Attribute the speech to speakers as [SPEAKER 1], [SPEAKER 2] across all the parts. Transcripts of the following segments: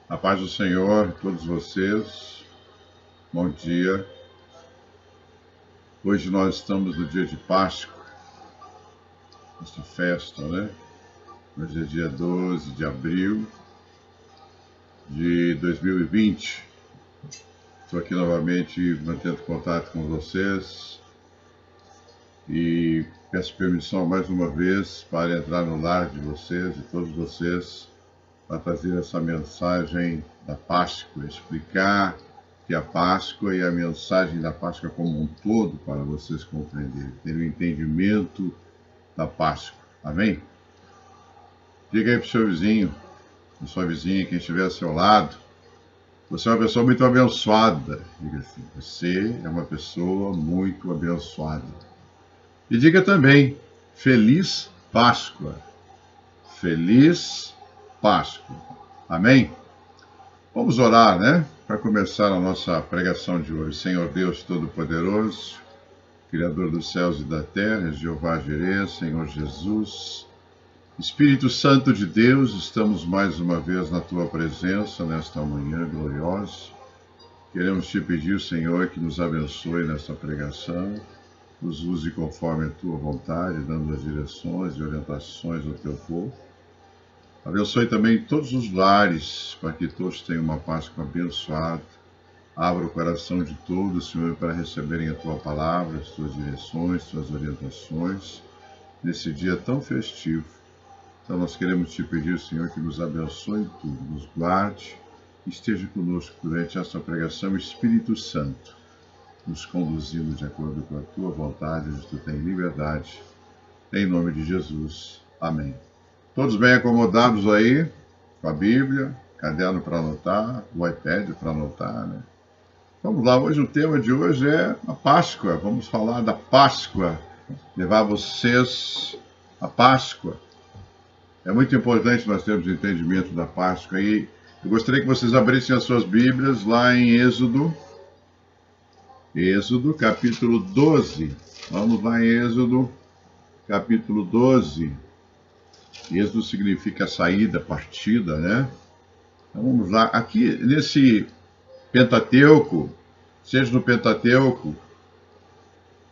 [SPEAKER 1] A paz do Senhor a todos vocês, bom dia. Hoje nós estamos no dia de Páscoa, esta festa, né? Hoje é dia 12 de abril de 2020. Estou aqui novamente mantendo contato com vocês e peço permissão mais uma vez para entrar no lar de vocês, de todos vocês, para trazer essa mensagem da Páscoa, explicar que a Páscoa e a mensagem da Páscoa como um todo para vocês compreenderem, terem o entendimento da Páscoa. Amém? Diga aí para o seu vizinho, para sua vizinha, quem estiver ao seu lado, você é uma pessoa muito abençoada. Diga assim, você é uma pessoa muito abençoada. E diga também, Feliz Páscoa. Feliz Páscoa. Amém? Vamos orar, né? Para começar a nossa pregação de hoje. Senhor Deus Todo-Poderoso, Criador dos céus e da terra, Jeová Jireh, Senhor Jesus, Espírito Santo de Deus, estamos mais uma vez na Tua presença nesta manhã gloriosa. Queremos Te pedir, Senhor, que nos abençoe nesta pregação, nos use conforme a Tua vontade, dando as direções e orientações ao Teu povo. Abençoe também todos os lares, para que todos tenham uma Páscoa abençoada. Abra o coração de todos, Senhor, para receberem a Tua palavra, as Tuas direções, as Tuas orientações, nesse dia tão festivo. Então nós queremos Te pedir, Senhor, que nos abençoe em tudo, nos guarde, esteja conosco durante esta pregação, Espírito Santo, nos conduzindo de acordo com a Tua vontade, onde Tu tens liberdade. Em nome de Jesus. Amém. Todos bem acomodados aí, com a Bíblia, caderno para anotar, o iPad para anotar, né? Vamos lá, hoje o tema de hoje é a Páscoa. Vamos falar da Páscoa, levar vocês a Páscoa. É muito importante nós termos entendimento da Páscoa. E eu gostaria que vocês abrissem as suas Bíblias lá em Êxodo capítulo 12. Vamos lá em Êxodo capítulo 12. Êxodo significa saída, partida, né? Então vamos lá. Aqui nesse Pentateuco, seja no Pentateuco,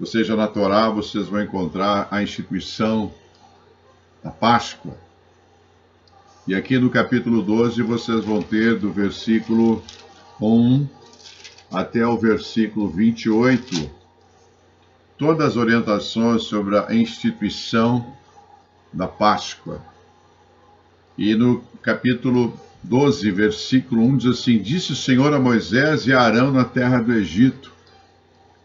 [SPEAKER 1] ou seja na Torá, vocês vão encontrar a instituição da Páscoa. E aqui no capítulo 12 vocês vão ter do versículo 1 até o versículo 28, todas as orientações sobre a instituição da Páscoa. E no capítulo 12, versículo 1, diz assim: Disse o Senhor a Moisés e a Arão na terra do Egito: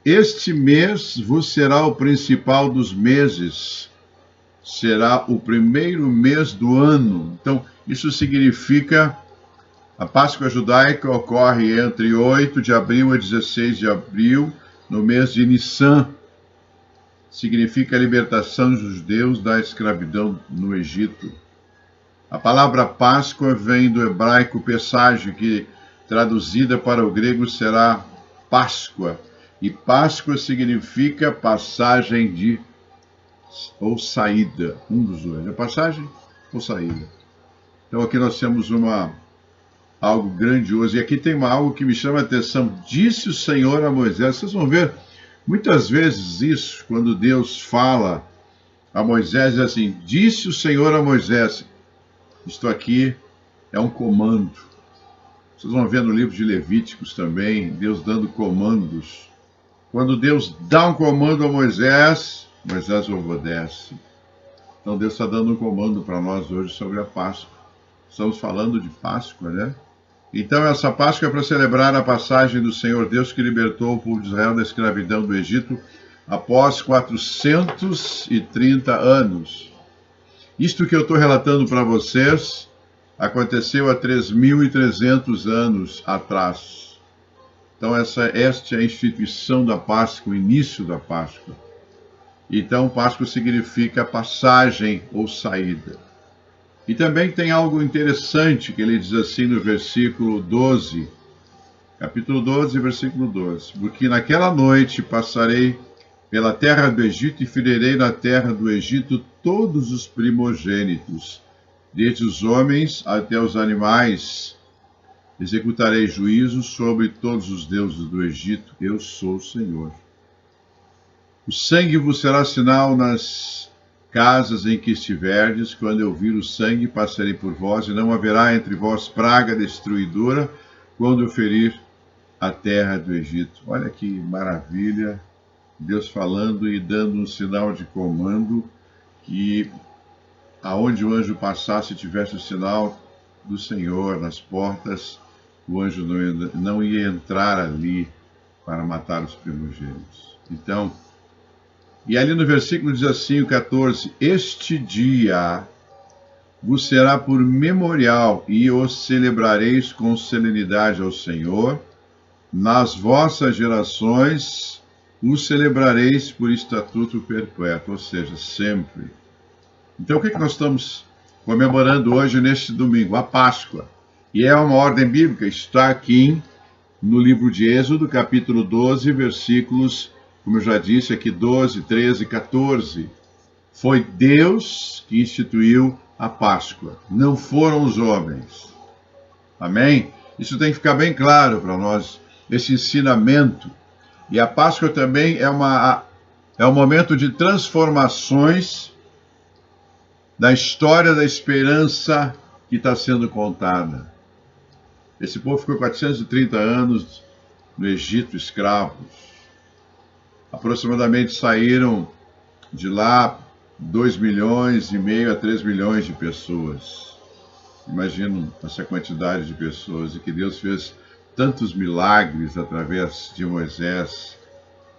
[SPEAKER 1] Este mês vos será o principal dos meses, será o primeiro mês do ano. Então, isso significa, a Páscoa judaica ocorre entre 8 de abril a 16 de abril, no mês de Nissan. Significa a libertação dos judeus da escravidão no Egito. A palavra Páscoa vem do hebraico Pessage, que traduzida para o grego será Páscoa. E Páscoa significa passagem de ou saída, um dos dois. É passagem ou saída. Então aqui nós temos algo grandioso. E aqui tem algo que me chama a atenção. Disse o Senhor a Moisés. Vocês vão ver muitas vezes isso, quando Deus fala a Moisés, é assim: disse o Senhor a Moisés. Isto aqui é um comando. Vocês vão ver no livro de Levíticos também, Deus dando comandos. Quando Deus dá um comando a Moisés, Moisés obedece. Então Deus está dando um comando para nós hoje sobre a Páscoa. Estamos falando de Páscoa, né? Então essa Páscoa é para celebrar a passagem do Senhor Deus que libertou o povo de Israel da escravidão do Egito após 430 anos. Isto que eu estou relatando para vocês aconteceu há 3.300 anos atrás. Então esta é a instituição da Páscoa, o início da Páscoa. Então Páscoa significa passagem ou saída. E também tem algo interessante que ele diz assim no versículo 12, capítulo 12, versículo 12. Porque naquela noite passarei pela terra do Egito e ferirei na terra do Egito todos os primogênitos, desde os homens até os animais, executarei juízo sobre todos os deuses do Egito. Eu sou o Senhor. O sangue vos será sinal nas casas em que estiverdes. Quando eu vir o sangue, passarei por vós, e não haverá entre vós praga destruidora, quando eu ferir a terra do Egito. Olha que maravilha, Deus falando e dando um sinal de comando, que aonde o anjo passasse tivesse o sinal do Senhor nas portas, o anjo não ia entrar ali para matar os primogênitos. Então, e ali no versículo diz assim, o 14, este dia vos será por memorial, e os celebrareis com solenidade ao Senhor. Nas vossas gerações o celebrareis por estatuto perpétuo, ou seja, sempre. Então, o que nós estamos comemorando hoje, neste domingo? A Páscoa. E é uma ordem bíblica, está aqui no livro de Êxodo, capítulo 12, versículos, como eu já disse aqui, 12, 13, 14. Foi Deus que instituiu a Páscoa, não foram os homens. Amém? Isso tem que ficar bem claro para nós, esse ensinamento. E a Páscoa também é um momento de transformações da história da esperança que está sendo contada. Esse povo ficou 430 anos no Egito, escravos. Aproximadamente saíram de lá 2,5 milhões a 3 milhões de pessoas. Imaginam essa quantidade de pessoas, e que Deus fez tantos milagres através de Moisés,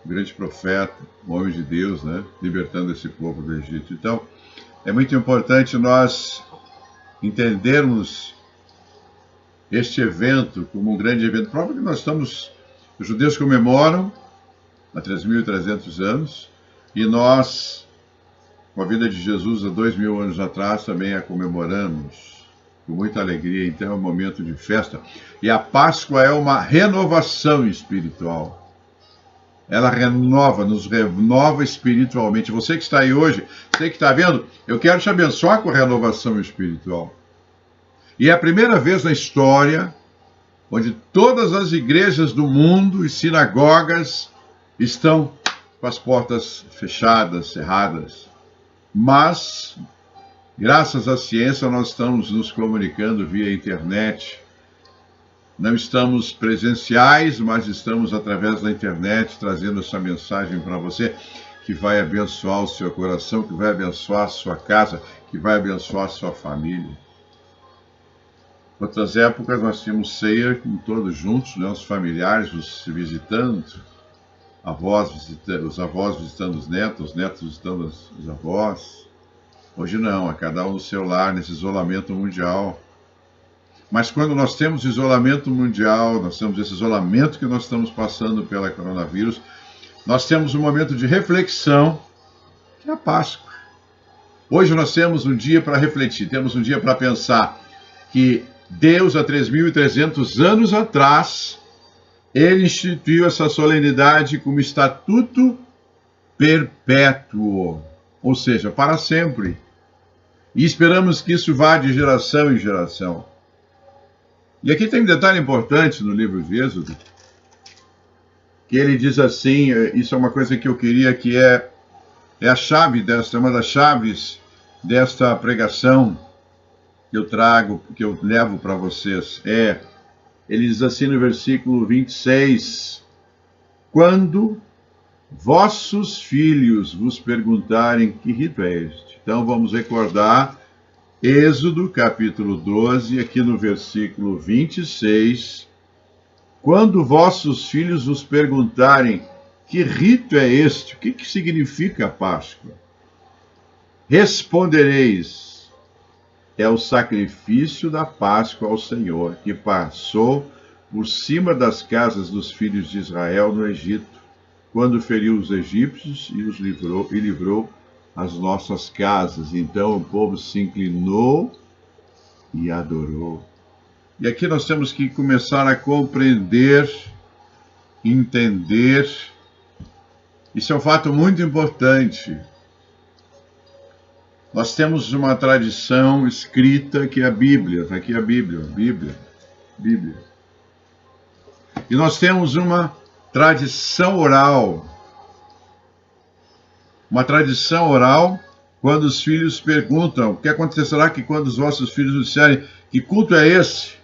[SPEAKER 1] o grande profeta, o homem de Deus, né, libertando esse povo do Egito. Então, é muito importante nós entendermos este evento como um grande evento. Próprio que nós estamos, os judeus comemoram há 3.300 anos, e nós, com a vida de Jesus há 2.000 anos atrás, também a comemoramos com muita alegria. Então é um momento de festa. E a Páscoa é uma renovação espiritual. Ela renova, nos renova espiritualmente. Você que está aí hoje, você que está vendo, eu quero te abençoar com a renovação espiritual. E é a primeira vez na história onde todas as igrejas do mundo e sinagogas estão com as portas fechadas, cerradas. Mas, graças à ciência, nós estamos nos comunicando via internet. Não estamos presenciais, mas estamos através da internet trazendo essa mensagem para você, que vai abençoar o seu coração, que vai abençoar a sua casa, que vai abençoar a sua família. Outras épocas nós tínhamos ceia com todos juntos, né, os familiares os visitando, os avós visitando os netos visitando os avós. Hoje não, é cada um no seu lar, nesse isolamento mundial. Mas quando nós temos isolamento mundial, nós temos esse isolamento que nós estamos passando pela coronavírus, nós temos um momento de reflexão, que é a Páscoa. Hoje nós temos um dia para refletir, temos um dia para pensar que Deus, há 3.300 anos atrás, Ele instituiu essa solenidade como estatuto perpétuo, ou seja, para sempre. E esperamos que isso vá de geração em geração. E aqui tem um detalhe importante no livro de Êxodo, que ele diz assim, isso é uma coisa que eu queria, que é a chave desta, uma das chaves desta pregação que eu trago, que eu levo para vocês. Ele diz assim no versículo 26, quando vossos filhos vos perguntarem que rito é este. Então vamos recordar Êxodo, capítulo 12, aqui no versículo 26. Quando vossos filhos vos perguntarem que rito é este, o que significa a Páscoa? Respondereis, é o sacrifício da Páscoa ao Senhor, que passou por cima das casas dos filhos de Israel no Egito, quando feriu os egípcios e os livrou as nossas casas. Então o povo se inclinou e adorou. E aqui nós temos que começar a compreender, entender. Isso é um fato muito importante. Nós temos uma tradição escrita que é a Bíblia. Está aqui a Bíblia. E nós temos uma tradição oral. Uma tradição oral, quando os filhos perguntam: o que acontecerá que quando os vossos filhos disserem que culto é esse?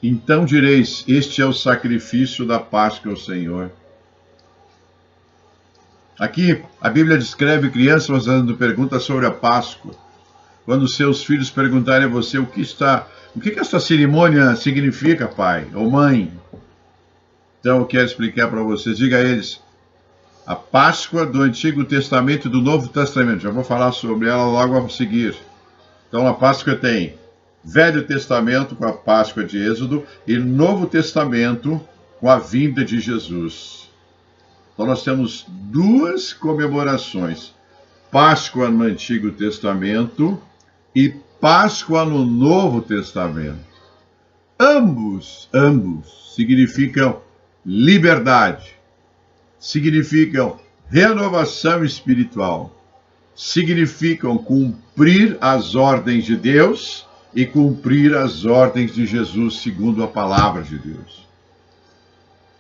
[SPEAKER 1] Então direis: este é o sacrifício da Páscoa ao Senhor. Aqui a Bíblia descreve crianças fazendo perguntas sobre a Páscoa. Quando seus filhos perguntarem a você o que esta cerimônia significa, pai ou mãe, então eu quero explicar para vocês. Diga a eles: a Páscoa do Antigo Testamento e do Novo Testamento. Já vou falar sobre ela logo a seguir. Então a Páscoa tem Velho Testamento com a Páscoa de Êxodo e Novo Testamento com a vinda de Jesus. Então nós temos duas comemorações: Páscoa no Antigo Testamento e Páscoa no Novo Testamento. Ambos significam liberdade, significam renovação espiritual, significam cumprir as ordens de Deus e cumprir as ordens de Jesus segundo a palavra de Deus.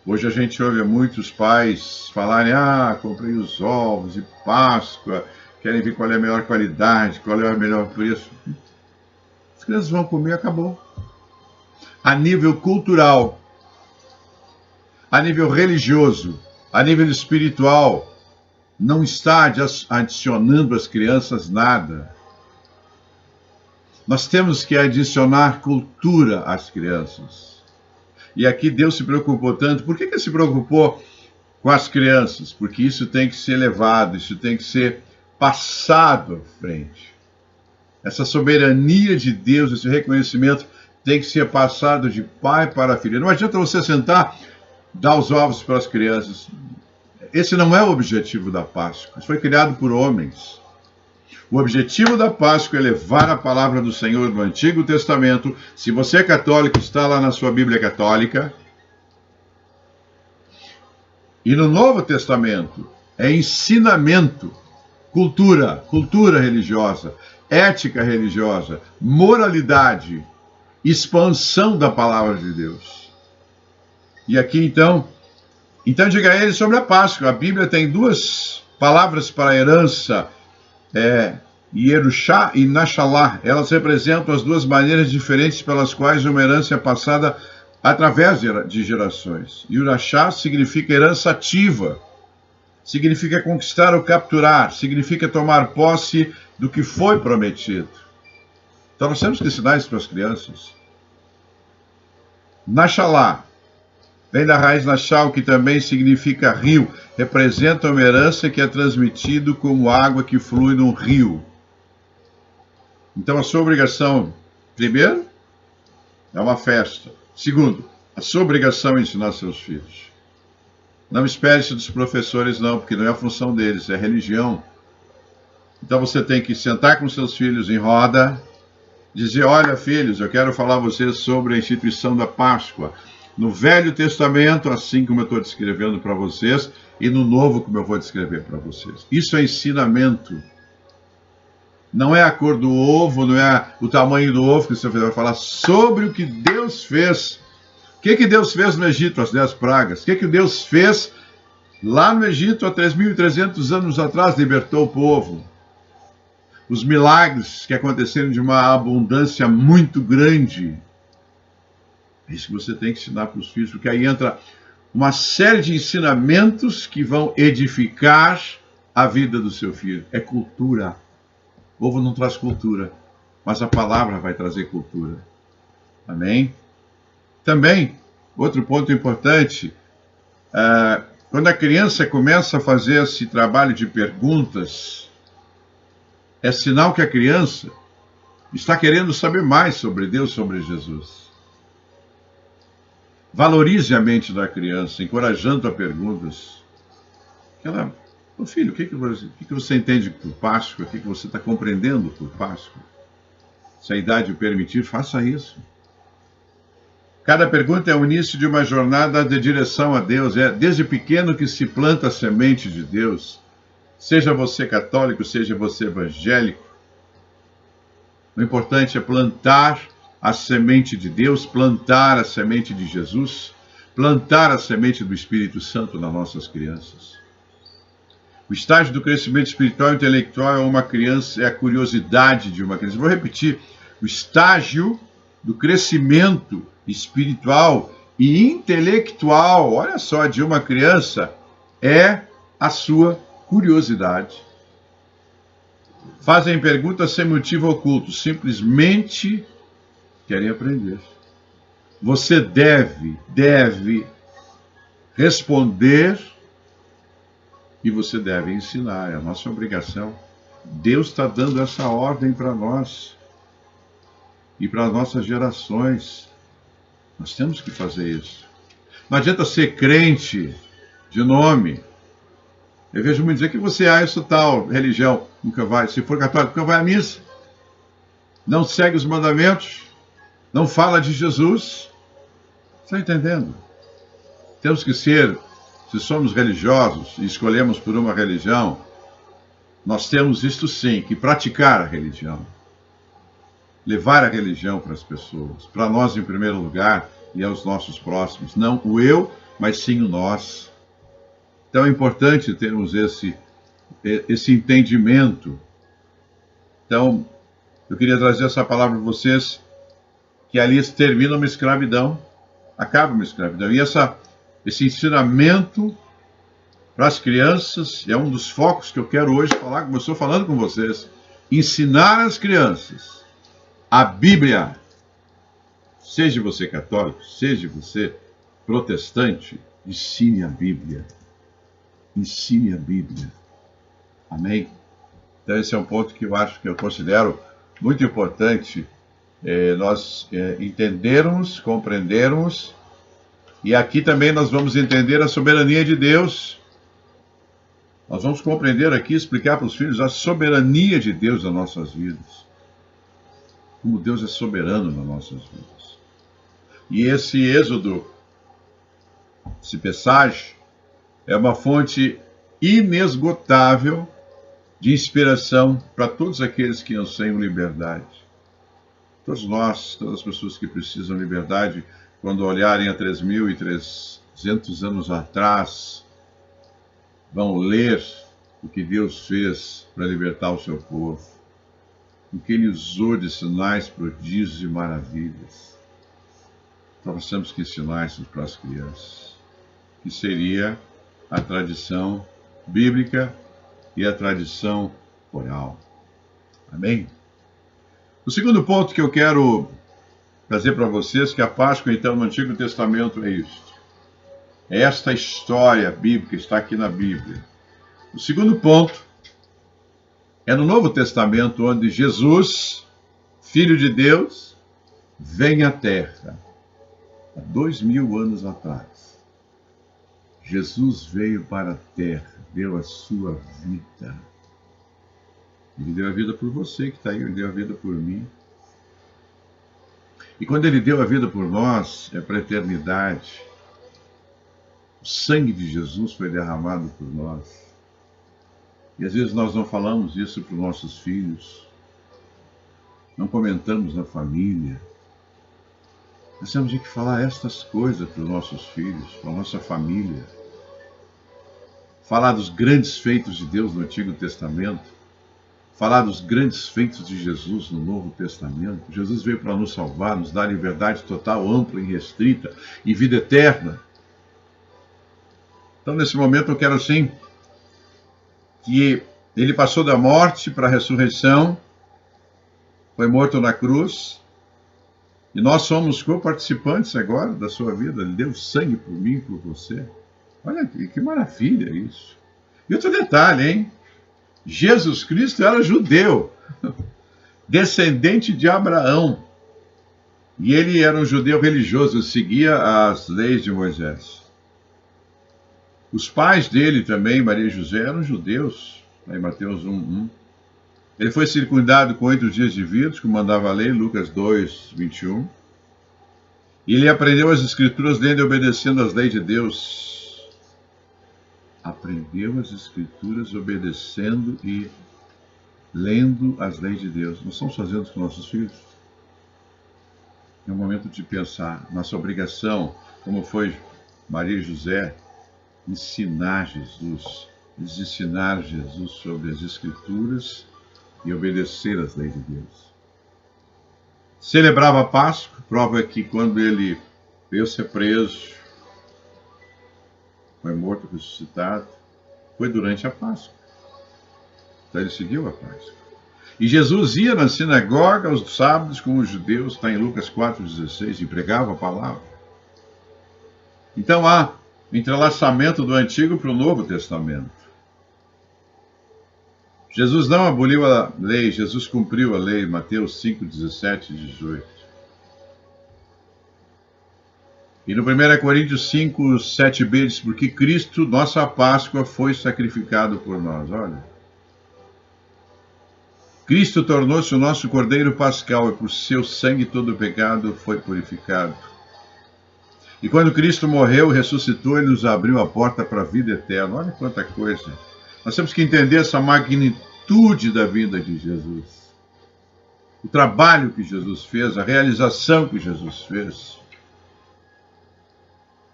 [SPEAKER 1] Hoje a gente ouve muitos pais falarem: comprei os ovos de Páscoa, querem ver qual é a melhor qualidade, qual é o melhor preço. As crianças vão comer, acabou. A nível cultural, a nível religioso, a nível espiritual, não está adicionando às crianças nada. Nós temos que adicionar cultura às crianças. E aqui Deus se preocupou tanto. Por que Ele se preocupou com as crianças? Porque isso tem que ser levado, isso tem que ser passado à frente. Essa soberania de Deus, esse reconhecimento tem que ser passado de pai para filho. Não adianta você sentar, dar os ovos para as crianças. Esse não é o objetivo da Páscoa. Isso foi criado por homens. O objetivo da Páscoa é levar a palavra do Senhor do Antigo Testamento. Se você é católico, está lá na sua Bíblia católica. E no Novo Testamento é ensinamento, cultura religiosa, ética religiosa, moralidade, expansão da palavra de Deus. E aqui então diga a eles sobre a Páscoa. A Bíblia tem duas palavras para a herança, Yerushá e Nashalá. Elas representam as duas maneiras diferentes pelas quais uma herança é passada através de gerações. Yerushá significa herança ativa, significa conquistar ou capturar, significa tomar posse do que foi prometido. Então nós temos que ensinar isso para as crianças. Nashalá vem da raiz Nashal, que também significa rio. Representa uma herança que é transmitida como água que flui num rio. Então a sua obrigação, primeiro, é uma festa. Segundo, a sua obrigação é ensinar seus filhos. Não espere isso dos professores não, porque não é a função deles, é religião. Então você tem que sentar com seus filhos em roda, dizer: olha, filhos, eu quero falar a vocês sobre a instituição da Páscoa. No Velho Testamento, assim como eu estou descrevendo para vocês, e no Novo, como eu vou descrever para vocês. Isso é ensinamento. Não é a cor do ovo, não é o tamanho do ovo que você vai falar sobre o que Deus fez. O que Deus fez no Egito, as 10 pragas? O que Deus fez lá no Egito há 3.300 anos atrás? Libertou o povo. Os milagres que aconteceram de uma abundância muito grande. É isso que você tem que ensinar para os filhos, porque aí entra uma série de ensinamentos que vão edificar a vida do seu filho. É cultura. O ovo não traz cultura, mas a palavra vai trazer cultura. Amém? Também, outro ponto importante, quando a criança começa a fazer esse trabalho de perguntas, é sinal que a criança está querendo saber mais sobre Deus, sobre Jesus. Valorize a mente da criança, encorajando a perguntas. Ô filho, o que você entende por Páscoa? O que você está compreendendo por Páscoa? Se a idade o permitir, faça isso. Cada pergunta é o início de uma jornada de direção a Deus. É desde pequeno que se planta a semente de Deus. Seja você católico, seja você evangélico. O importante é plantar a semente de Deus, plantar a semente de Jesus, plantar a semente do Espírito Santo nas nossas crianças. O estágio do crescimento espiritual e intelectual é uma criança, é a curiosidade de uma criança. Vou repetir, o estágio do crescimento espiritual e intelectual, olha só, de uma criança é a sua curiosidade. Fazem perguntas sem motivo oculto, simplesmente querem aprender. Você deve responder e você deve ensinar, é a nossa obrigação. Deus está dando essa ordem para nós e para as nossas gerações. Nós temos que fazer isso. Não adianta ser crente de nome. Eu vejo muito dizer que você isso tal religião, nunca vai, se for católico, nunca vai à missa, não segue os mandamentos, não fala de Jesus. Está entendendo? Temos que ser, se somos religiosos e escolhemos por uma religião, nós temos isto sim, que praticar a religião. Levar a religião para as pessoas, para nós em primeiro lugar e aos nossos próximos. Não o eu, mas sim o nós. Então é importante termos esse entendimento. Então, eu queria trazer essa palavra para vocês, que ali termina uma escravidão, acaba uma escravidão. E esse ensinamento para as crianças é um dos focos que eu quero hoje falar, como eu estou falando com vocês. Ensinar as crianças a Bíblia. Seja você católico, seja você protestante, ensine a Bíblia. Ensine a Bíblia. Amém? Então esse é um ponto que eu considero muito importante nós entendermos, compreendermos, e aqui também nós vamos entender a soberania de Deus. Nós vamos compreender aqui, explicar para os filhos a soberania de Deus nas nossas vidas. Como Deus é soberano nas nossas vidas. E esse êxodo, esse passagem, é uma fonte inesgotável de inspiração para todos aqueles que anseiam liberdade. Todos nós, todas as pessoas que precisam de liberdade, quando olharem a 3.300 anos atrás, vão ler o que Deus fez para libertar o seu povo, o que Ele usou de sinais, prodígios e maravilhas. Então nós temos que ensinar isso para as crianças, que seria a tradição bíblica e a tradição oral. Amém? O segundo ponto que eu quero trazer para vocês, que a Páscoa, então, no Antigo Testamento é isto. É esta história bíblica, está aqui na Bíblia. O segundo ponto é no Novo Testamento, onde Jesus, Filho de Deus, vem à Terra. Há 2000 anos atrás. Jesus veio para a Terra, deu a sua vida. Ele deu a vida por você que está aí, Ele deu a vida por mim. E quando Ele deu a vida por nós, é para a eternidade. O sangue de Jesus foi derramado por nós. E às vezes nós não falamos isso para os nossos filhos, não comentamos na família. Nós temos que falar estas coisas para os nossos filhos, para a nossa família. Falar dos grandes feitos de Deus no Antigo Testamento. Falar dos grandes feitos de Jesus no Novo Testamento. Jesus veio para nos salvar, nos dar liberdade total, ampla e restrita e vida eterna. Então, nesse momento, eu quero, assim, que Ele passou da morte para a ressurreição, foi morto na cruz, e nós somos co-participantes agora da sua vida. Ele deu sangue por mim e por você. Olha que maravilha isso. E outro detalhe, hein? Jesus Cristo era judeu, descendente de Abraão. E ele era um judeu religioso, seguia as leis de Moisés. Os pais dele também, Maria e José, eram judeus, em Mateus 1:1. Ele foi circundado com 8 dias de vida, como mandava a lei, Lucas 2:21. E ele aprendeu as Escrituras lendo e obedecendo às leis de Deus. Aprendeu as Escrituras obedecendo e lendo as leis de Deus. Nós estamos fazendo isso com nossos filhos? É um momento de pensar. Nossa obrigação, como foi Maria e José, ensinar Jesus. Eles ensinaram Jesus sobre as Escrituras e obedecer às leis de Deus. Celebrava a Páscoa, prova que quando ele veio ser preso, foi morto, ressuscitado, foi durante a Páscoa. Então ele seguiu a Páscoa. E Jesus ia na sinagoga aos sábados com os judeus, está em Lucas 4,16, e pregava a palavra. Então há entrelaçamento do Antigo para o Novo Testamento. Jesus não aboliu a lei, Jesus cumpriu a lei, Mateus 5, 17 e 18. E no 1 Coríntios 5, 7b diz, porque Cristo, nossa Páscoa, foi sacrificado por nós. Olha. Cristo tornou-se o nosso Cordeiro Pascal e por seu sangue todo o pecado foi purificado. E quando Cristo morreu, ressuscitou, ele nos abriu a porta para a vida eterna. Olha quanta coisa. Nós temos que entender essa magnitude da vida de Jesus. O trabalho que Jesus fez, a realização que Jesus fez.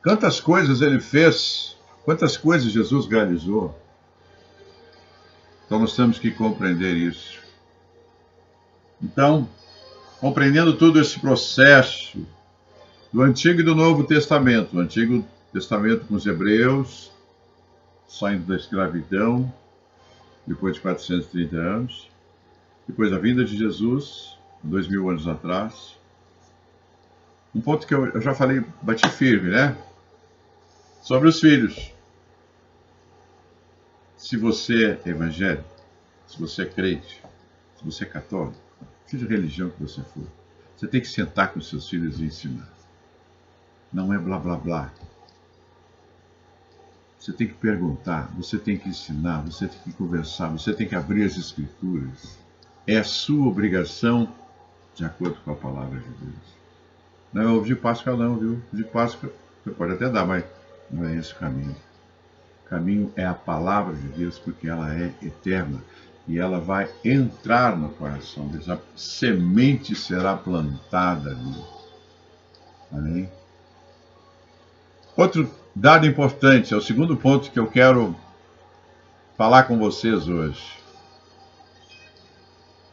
[SPEAKER 1] Quantas coisas ele fez, quantas coisas Jesus realizou. Então nós temos que compreender isso. Então, compreendendo todo esse processo do Antigo e do Novo Testamento, o Antigo Testamento com os hebreus, saindo da escravidão, depois de 430 anos, depois a vinda de Jesus, 2000 anos atrás. Um ponto que eu já falei, bati firme, né? Sobre os filhos. Se você é evangélico, se você é crente, se você é católico, seja a religião que você for, você tem que sentar com seus filhos e ensinar. Não é blá blá blá. Você tem que perguntar, você tem que ensinar, você tem que conversar, você tem que abrir as Escrituras. É a sua obrigação, de acordo com a palavra de Deus. Não é ovo de Páscoa não, viu? De Páscoa você pode até dar, mas não é esse o caminho. O caminho é a palavra de Deus, porque ela é eterna. E ela vai entrar no coração deles. A semente será plantada ali. Amém? Outro dado importante, é o segundo ponto que eu quero falar com vocês hoje.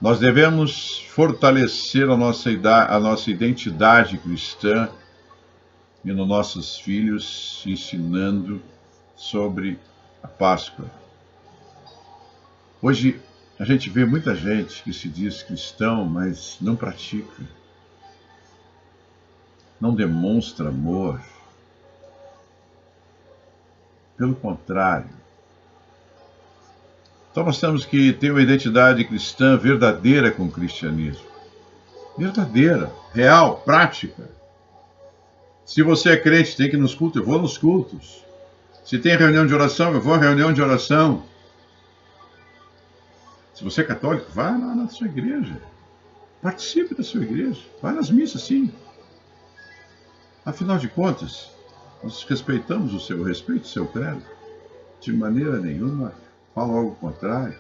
[SPEAKER 1] Nós devemos fortalecer a nossa identidade cristã e nos nossos filhos, ensinando sobre a Páscoa. Hoje a gente vê muita gente que se diz cristão, mas não pratica, não demonstra amor. Pelo contrário. Então nós temos que ter uma identidade cristã verdadeira com o cristianismo. Verdadeira, real, prática. Se você é crente, tem que ir nos cultos, eu vou nos cultos. Se tem reunião de oração, eu vou à reunião de oração. Se você é católico, vá lá na sua igreja. Participe da sua igreja. Vá nas missas, sim. Afinal de contas, nós respeitamos o seu credo. De maneira nenhuma falo algo contrário.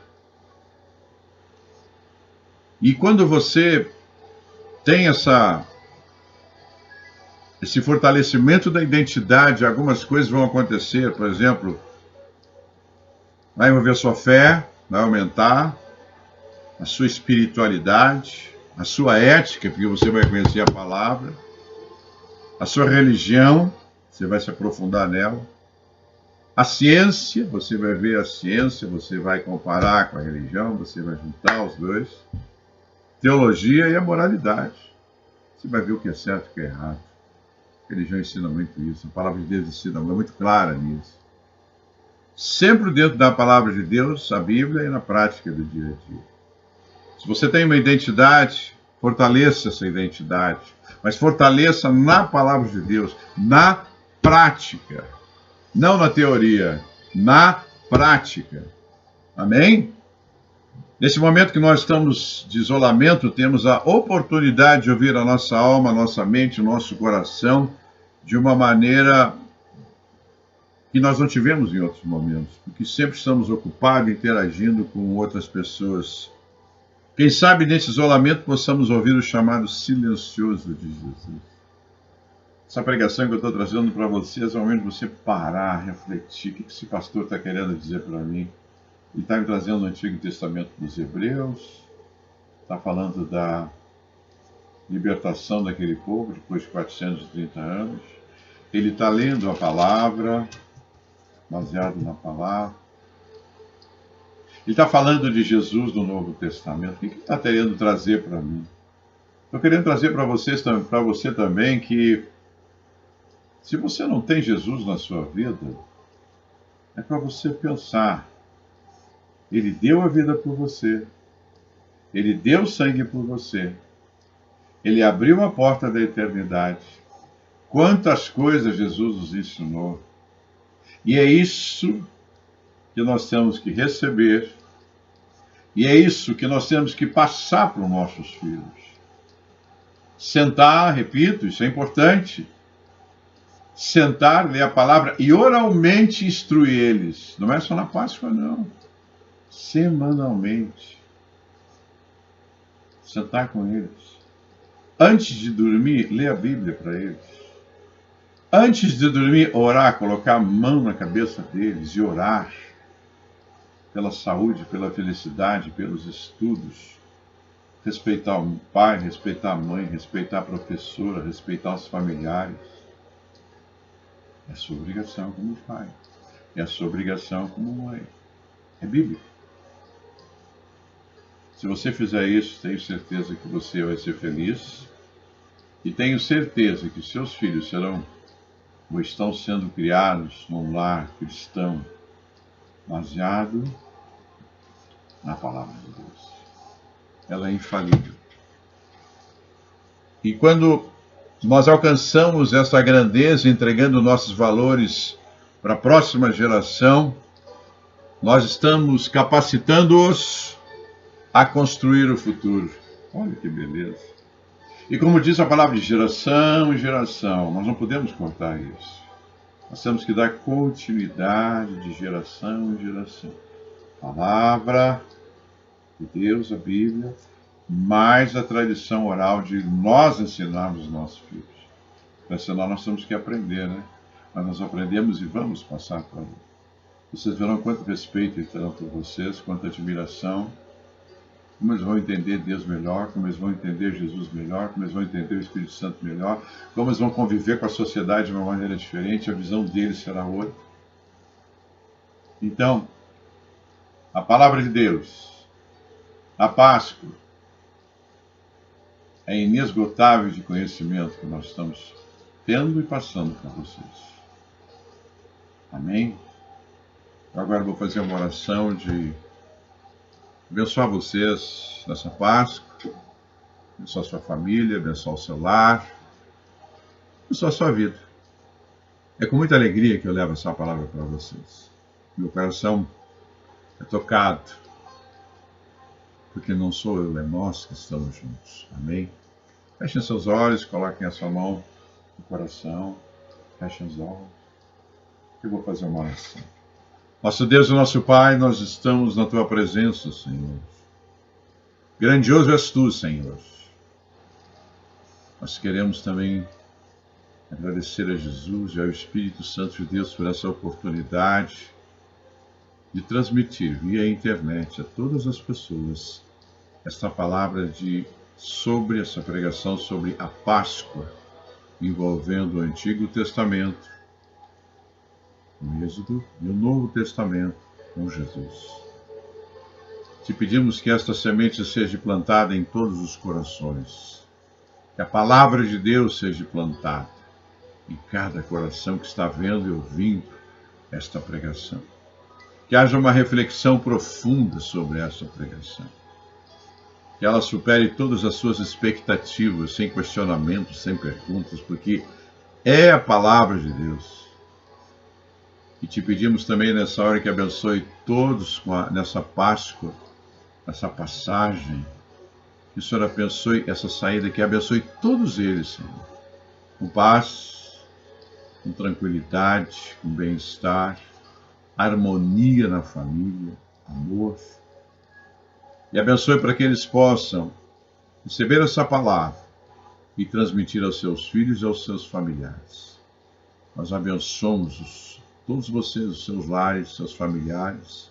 [SPEAKER 1] E quando você tem esse fortalecimento da identidade, algumas coisas vão acontecer. Por exemplo, vai envolver a sua fé, vai aumentar a sua espiritualidade, a sua ética, porque você vai conhecer a palavra, a sua religião, você vai se aprofundar nela, a ciência, você vai ver a ciência, você vai comparar com a religião, você vai juntar os dois, teologia e a moralidade, você vai ver o que é certo e o que é errado. A religião ensina muito isso, a palavra de Deus ensina, é muito clara nisso. Sempre dentro da palavra de Deus, a Bíblia, e na prática do dia a dia. Se você tem uma identidade, fortaleça essa identidade, mas fortaleça na palavra de Deus, na prática, não na teoria, na prática. Amém? Nesse momento que nós estamos de isolamento, temos a oportunidade de ouvir a nossa alma, a nossa mente, o nosso coração de uma maneira que nós não tivemos em outros momentos, porque sempre estamos ocupados, interagindo com outras pessoas. Quem sabe nesse isolamento possamos ouvir o chamado silencioso de Jesus. Essa pregação que eu estou trazendo para vocês é o momento de você parar, refletir. O que esse pastor está querendo dizer para mim? Ele está me trazendo o Antigo Testamento dos Hebreus, está falando da libertação daquele povo depois de 430 anos. Ele está lendo a palavra, baseado na palavra. Ele está falando de Jesus no Novo Testamento. O que ele está querendo trazer para mim? Estou querendo trazer para você também que se você não tem Jesus na sua vida, é para você pensar. Ele deu a vida por você. Ele deu sangue por você. Ele abriu a porta da eternidade. Quantas coisas Jesus nos ensinou. E é isso que nós temos que receber. E é isso que nós temos que passar para os nossos filhos. Sentar, repito, isso é importante. Sentar, ler a palavra e oralmente instruir eles. Não é só na Páscoa, não. Semanalmente. Sentar com eles. Antes de dormir, ler a Bíblia para eles. Antes de dormir, orar, colocar a mão na cabeça deles e orar pela saúde, pela felicidade, pelos estudos. Respeitar o pai, respeitar a mãe, respeitar a professora, respeitar os familiares. É sua obrigação como pai. É a sua obrigação como mãe. É bíblico. Se você fizer isso, tenho certeza que você vai ser feliz. E tenho certeza que seus filhos serão ou estão sendo criados num lar cristão baseado na palavra de Deus. Ela é infalível. E quando nós alcançamos essa grandeza entregando nossos valores para a próxima geração, nós estamos capacitando-os a construir o futuro. Olha que beleza. E como diz a palavra, de geração em geração, nós não podemos cortar isso. Nós temos que dar continuidade de geração em geração. Palavra de Deus, a Bíblia, mais a tradição oral de nós ensinarmos os nossos filhos. Para ensinar nós temos que aprender, né? Mas nós aprendemos e vamos passar para eles. Vocês verão quanto respeito eles terão por vocês, quanta admiração. Como eles vão entender Deus melhor, como eles vão entender Jesus melhor, como eles vão entender o Espírito Santo melhor, como eles vão conviver com a sociedade de uma maneira diferente, a visão deles será outra. Então, a palavra de Deus, a Páscoa, é inesgotável de conhecimento que nós estamos tendo e passando para vocês. Amém? Eu agora vou fazer uma oração de abençoar vocês nessa Páscoa, abençoar a sua família, abençoar o seu lar, abençoar a sua vida. É com muita alegria que eu levo essa palavra para vocês. Meu coração é tocado, porque não sou eu, é nós que estamos juntos. Amém? Fechem seus olhos, coloquem a sua mão no coração, fechem os olhos. Eu vou fazer uma oração. Nosso Deus e nosso Pai, nós estamos na Tua presença, Senhor. Grandioso és Tu, Senhor. Nós queremos também agradecer a Jesus e ao Espírito Santo de Deus por essa oportunidade de transmitir via internet a todas as pessoas esta palavra sobre essa pregação sobre a Páscoa, envolvendo o Antigo Testamento, o Êxodo e o Novo Testamento com Jesus. Te pedimos que esta semente seja plantada em todos os corações, que a palavra de Deus seja plantada em cada coração que está vendo e ouvindo esta pregação. Que haja uma reflexão profunda sobre essa pregação. Que ela supere todas as suas expectativas, sem questionamentos, sem perguntas, porque é a palavra de Deus. E te pedimos também nessa hora que abençoe todos nessa Páscoa, essa passagem, que o Senhor abençoe essa saída, que abençoe todos eles, Senhor, com paz, com tranquilidade, com bem-estar, harmonia na família, amor. E abençoe para que eles possam receber essa palavra e transmitir aos seus filhos e aos seus familiares. Nós abençoamos todos vocês, os seus lares, os seus familiares,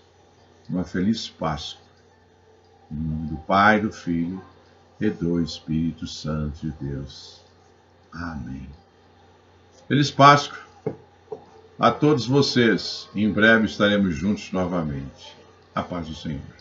[SPEAKER 1] uma feliz Páscoa. Em nome do Pai, do Filho e do Espírito Santo de Deus. Amém. Feliz Páscoa a todos vocês. Em breve estaremos juntos novamente. A paz do Senhor.